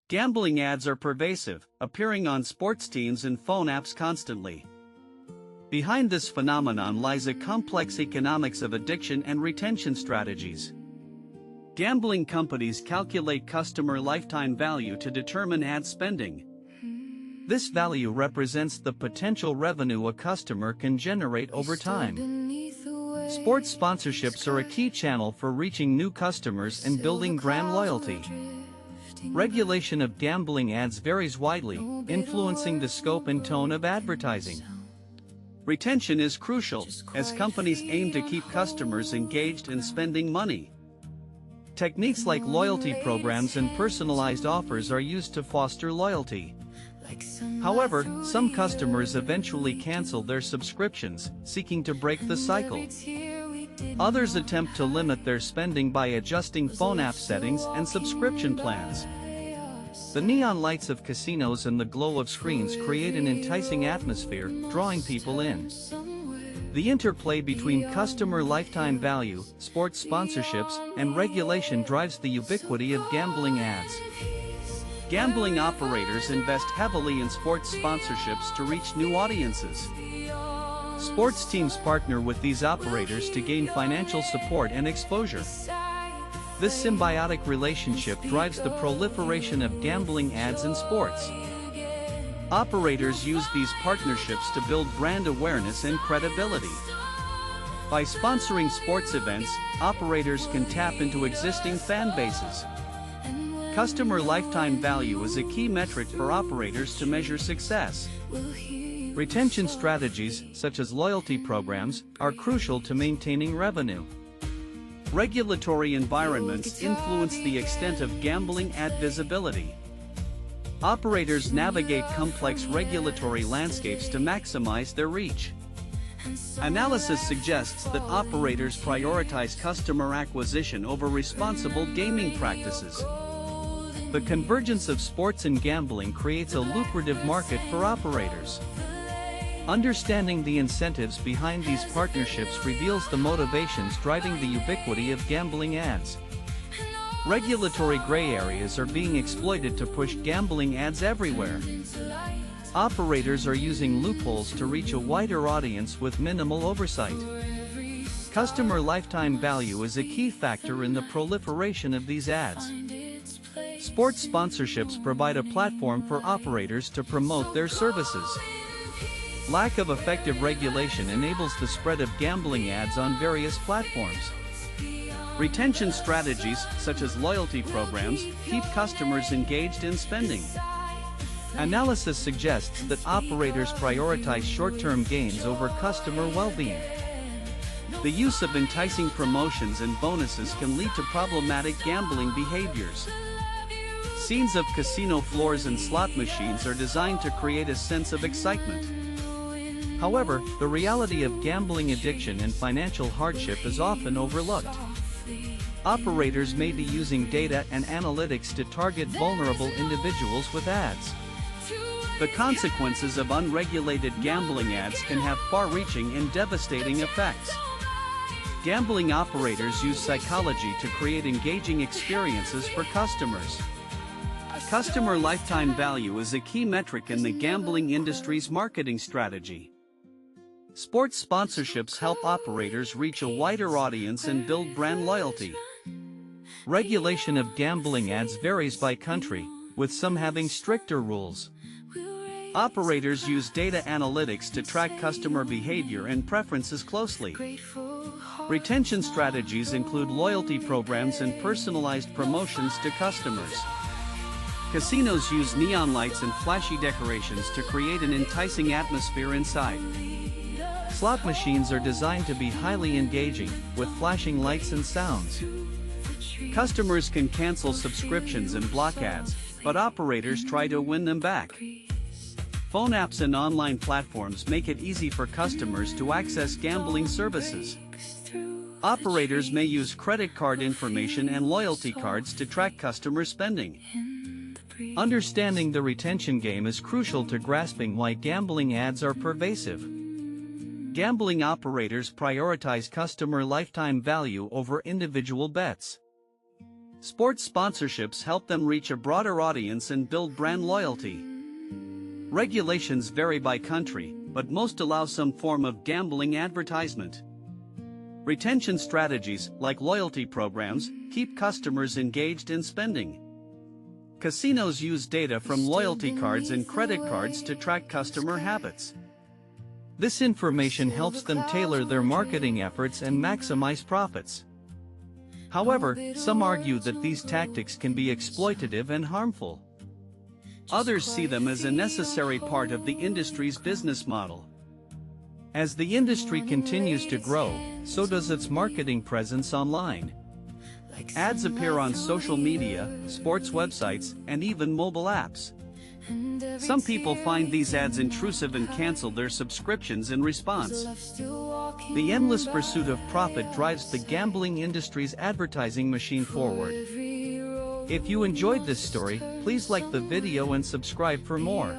Gambling ads are pervasive, appearing on sports teams and phone apps constantly. Behind this phenomenon lies a complex economics of addiction and retention strategies. Gambling companies calculate customer lifetime value to determine ad spending. This value represents the potential revenue a customer can generate over time. Sports sponsorships are a key channel for reaching new customers and building brand loyalty. Regulation of gambling ads varies widely, influencing the scope and tone of advertising. Retention is crucial, as companies aim to keep customers engaged and spending money. Techniques like loyalty programs and personalized offers are used to foster loyalty. However, some customers eventually cancel their subscriptions, seeking to break the cycle. Others attempt to limit their spending by adjusting phone app settings and subscription plans. The neon lights of casinos and the glow of screens create an enticing atmosphere, drawing people in. The interplay between customer lifetime value, sports sponsorships, and regulation drives the ubiquity of gambling ads. Gambling operators invest heavily in sports sponsorships to reach new audiences. Sports teams partner with these operators to gain financial support and exposure. This symbiotic relationship drives the proliferation of gambling ads in sports. Operators use these partnerships to build brand awareness and credibility. By sponsoring sports events, operators can tap into existing fan bases. Customer lifetime value is a key metric for operators to measure success. Retention strategies, such as loyalty programs, are crucial to maintaining revenue. Regulatory environments influence the extent of gambling ad visibility. Operators navigate complex regulatory landscapes to maximize their reach. Analysis suggests that operators prioritize customer acquisition over responsible gaming practices. The convergence of sports and gambling creates a lucrative market for operators. Understanding the incentives behind these partnerships reveals the motivations driving the ubiquity of gambling ads. Regulatory gray areas are being exploited to push gambling ads everywhere. Operators are using loopholes to reach a wider audience with minimal oversight. Customer lifetime value is a key factor in the proliferation of these ads. Sports sponsorships provide a platform for operators to promote their services. Lack of effective regulation enables the spread of gambling ads on various platforms. Retention strategies, such as loyalty programs, keep customers engaged in spending. Analysis suggests that operators prioritize short-term gains over customer well-being. The use of enticing promotions and bonuses can lead to problematic gambling behaviors. Scenes of casino floors and slot machines are designed to create a sense of excitement. However, the reality of gambling addiction and financial hardship is often overlooked. Operators may be using data and analytics to target vulnerable individuals with ads. The consequences of unregulated gambling ads can have far-reaching and devastating effects. Gambling operators use psychology to create engaging experiences for customers. Customer lifetime value is a key metric in the gambling industry's marketing strategy. Sports sponsorships help operators reach a wider audience and build brand loyalty. Regulation of gambling ads varies by country, with some having stricter rules. Operators use data analytics to track customer behavior and preferences closely. Retention strategies include loyalty programs and personalized promotions to customers. Casinos use neon lights and flashy decorations to create an enticing atmosphere inside. Slot machines are designed to be highly engaging, with flashing lights and sounds. Customers can cancel subscriptions and block ads, but operators try to win them back. Phone apps and online platforms make it easy for customers to access gambling services. Operators may use credit card information and loyalty cards to track customer spending. Understanding the retention game is crucial to grasping why gambling ads are pervasive. Gambling operators prioritize customer lifetime value over individual bets. Sports sponsorships help them reach a broader audience and build brand loyalty. Regulations vary by country, but most allow some form of gambling advertisement. Retention strategies, like loyalty programs, keep customers engaged in spending. Casinos use data from loyalty cards and credit cards to track customer habits. This information helps them tailor their marketing efforts and maximize profits. However, some argue that these tactics can be exploitative and harmful. Others see them as a necessary part of the industry's business model. As the industry continues to grow, so does its marketing presence online. Ads appear on social media, sports websites, and even mobile apps. Some people find these ads intrusive and cancel their subscriptions in response. The endless pursuit of profit drives the gambling industry's advertising machine forward. If you enjoyed this story, please like the video and subscribe for more.